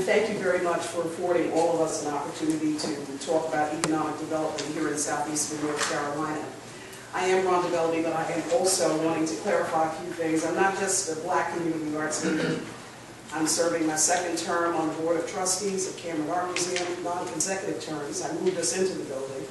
thank you very much for affording all of us an opportunity to talk about economic development here in southeastern North Carolina. I am Rhonda Bellamy, but I am also wanting to clarify a few things. I'm not just a Black community arts leader. I'm serving my second term on the Board of Trustees of Cameron Art Museum, non-consecutive terms. I moved us into the building.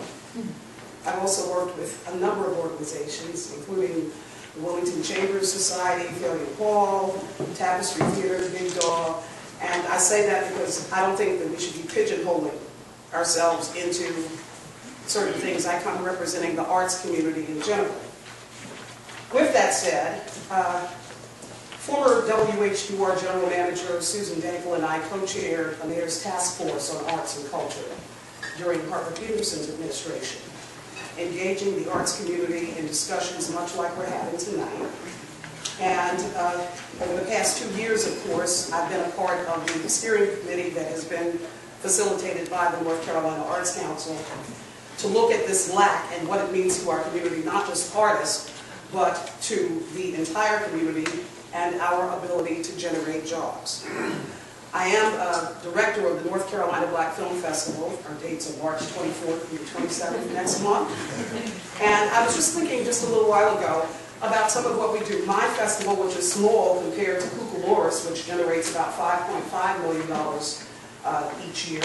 I've also worked with a number of organizations, including the Wilmington Chambers Society, Failure Hall, Tapestry Theater, Big Dog. And I say that because I don't think that we should be pigeonholing ourselves into certain things. I come representing the arts community in general. With that said, former WHUR General Manager Susan Dankel and I co-chaired a mayor's task force on arts and culture during Harper Peterson's administration, engaging the arts community in discussions much like we're having tonight. And over the past 2 years, of course, I've been a part of the steering committee that has been facilitated by the North Carolina Arts Council to look at this lack and what it means to our community, not just artists, but to the entire community and our ability to generate jobs. I am a director of the North Carolina Black Film Festival. Our dates are March 24th through the 27th next month. And I was just thinking just a little while ago about some of what we do. My festival, which is small compared to Cucaloris, which generates about $5.5 million each year.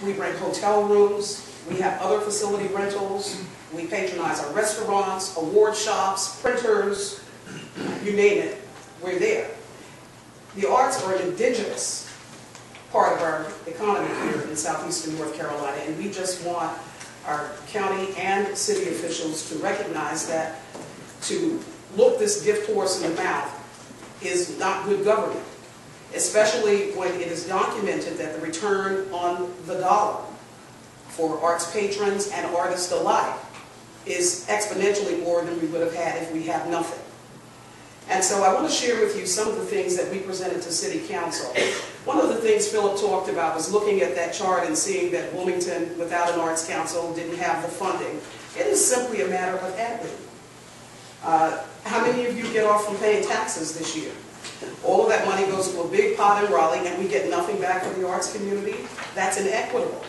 We rent hotel rooms. We have other facility rentals. We patronize our restaurants, award shops, printers, you name it, we're there. The arts are an indigenous part of our economy here in southeastern North Carolina, and we just want our county and city officials to recognize that to look this gift horse in the mouth is not good government, especially when it is documented that the return on the dollar for arts patrons and artists alike is exponentially more than we would have had if we have nothing. And so I want to share with you some of the things that we presented to City Council. One of the things Philip talked about was looking at that chart and seeing that Wilmington, without an arts council, didn't have the funding. It is simply a matter of equity. How many of you get off from paying taxes this year? All of that money goes to a big pot in Raleigh and we get nothing back from the arts community? That's inequitable.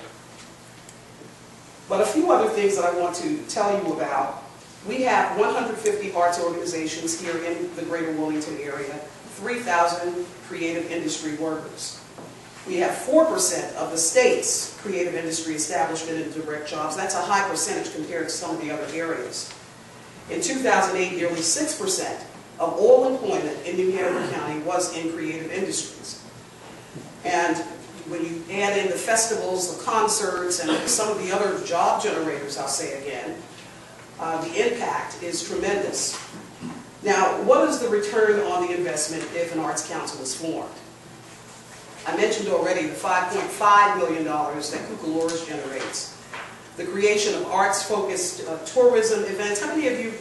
But a few other things that I want to tell you about. We have 150 arts organizations here in the greater Wilmington area, 3,000 creative industry workers. We have 4% of the state's creative industry establishment in direct jobs. That's a high percentage compared to some of the other areas. In 2008, nearly 6% of all employment in New Hanover County was in creative industries. And when you add in the festivals, the concerts, and some of the other job generators, I'll say again, the impact is tremendous. Now, what is the return on the investment if an arts council is formed? I mentioned already the $5.5 million that Cucaloris generates. The creation of arts-focused tourism events. How many of you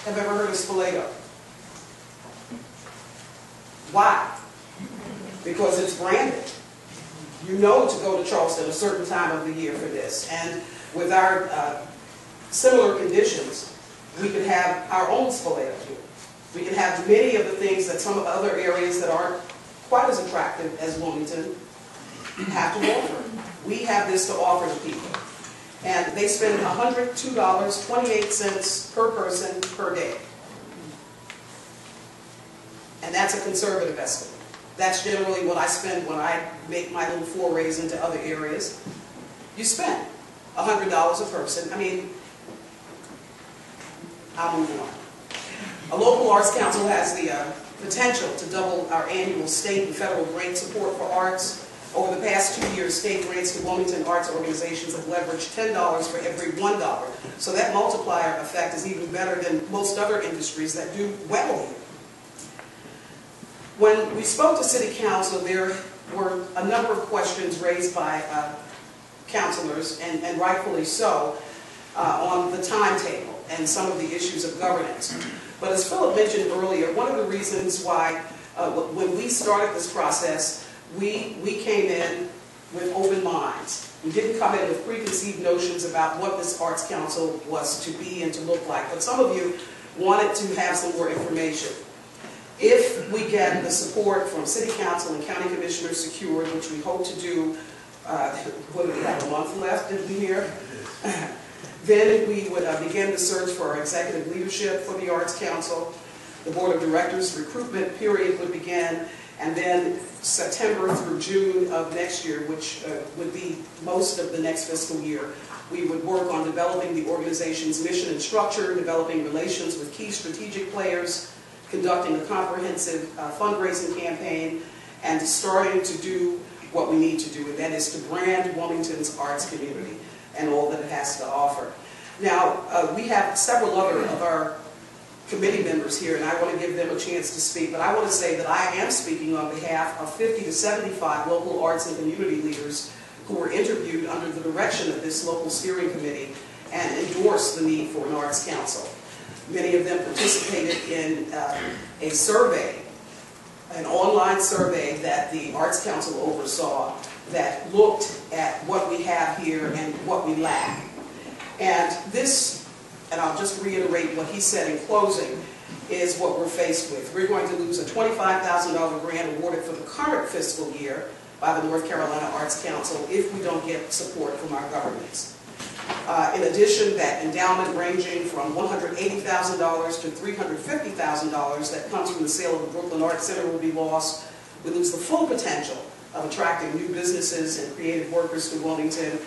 have ever heard of Spoleto? Why? Because it's branded. You know to go to Charleston a certain time of the year for this. And with our similar conditions, we could have our own Spoleto here. We can have many of the things that some other areas that aren't quite as attractive as Wilmington have to offer. We have this to offer to people. And they spend $102.28 per person per day. And that's a conservative estimate. That's generally what I spend when I make my little forays into other areas. You spend $100 a person. I mean, I'll move on. A local arts council has the potential to double our annual state and federal grant support for arts. Over the past 2 years, state grants to Wilmington arts organizations have leveraged $10 for every $1. So that multiplier effect is even better than most other industries that do well here. When we spoke to City Council, there were a number of questions raised by councilors, and rightfully so, on the timetable and some of the issues of governance. But as Philip mentioned earlier, one of the reasons why, when we started this process, we came in with open minds. We didn't come in with preconceived notions about what this Arts Council was to be and to look like. But some of you wanted to have some more information. If we get the support from City Council and County Commissioners secured, which we hope to do, what do we have, a month left, did we hear? Then we would begin the search for our executive leadership for the Arts Council. The Board of Directors recruitment period would begin, and then September through June of next year, which would be most of the next fiscal year, we would work on developing the organization's mission and structure, developing relations with key strategic players, conducting a comprehensive fundraising campaign, and starting to do what we need to do, and that is to brand Wilmington's arts community and all that it has to offer. Now, we have several other of our committee members here, and I want to give them a chance to speak, but I want to say that I am speaking on behalf of 50 to 75 local arts and community leaders who were interviewed under the direction of this local steering committee and endorsed the need for an arts council. Many of them participated in a survey, an online survey that the Arts Council oversaw that looked at what we have here and what we lack. And this, and I'll just reiterate what he said in closing, is what we're faced with. We're going to lose a $25,000 grant awarded for the current fiscal year by the North Carolina Arts Council if we don't get support from our governments. In addition, that endowment ranging from $180,000 to $350,000 that comes from the sale of the Brooklyn Arts Center will be lost. We lose the full potential of attracting new businesses and creative workers to Wilmington.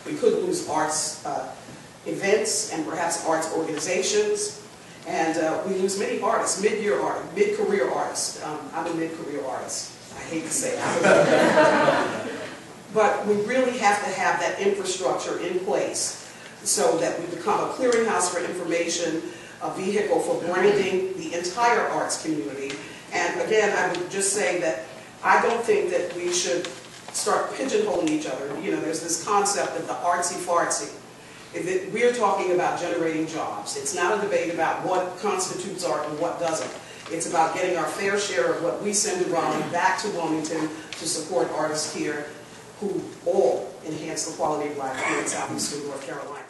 We could lose arts events and perhaps arts organizations. And we lose many artists, mid-career artists. I'm a mid-career artist. I hate to say it. But we really have to have that infrastructure in place so that we become a clearinghouse for information, a vehicle for branding the entire arts community. And again, I would just say that I don't think that we should start pigeonholing each other. You know, there's this concept of the artsy-fartsy. We're talking about generating jobs. It's not a debate about what constitutes art and what doesn't. It's about getting our fair share of what we send to Raleigh back to Wilmington to support artists here who all enhance the quality of life here in southeastern North Carolina.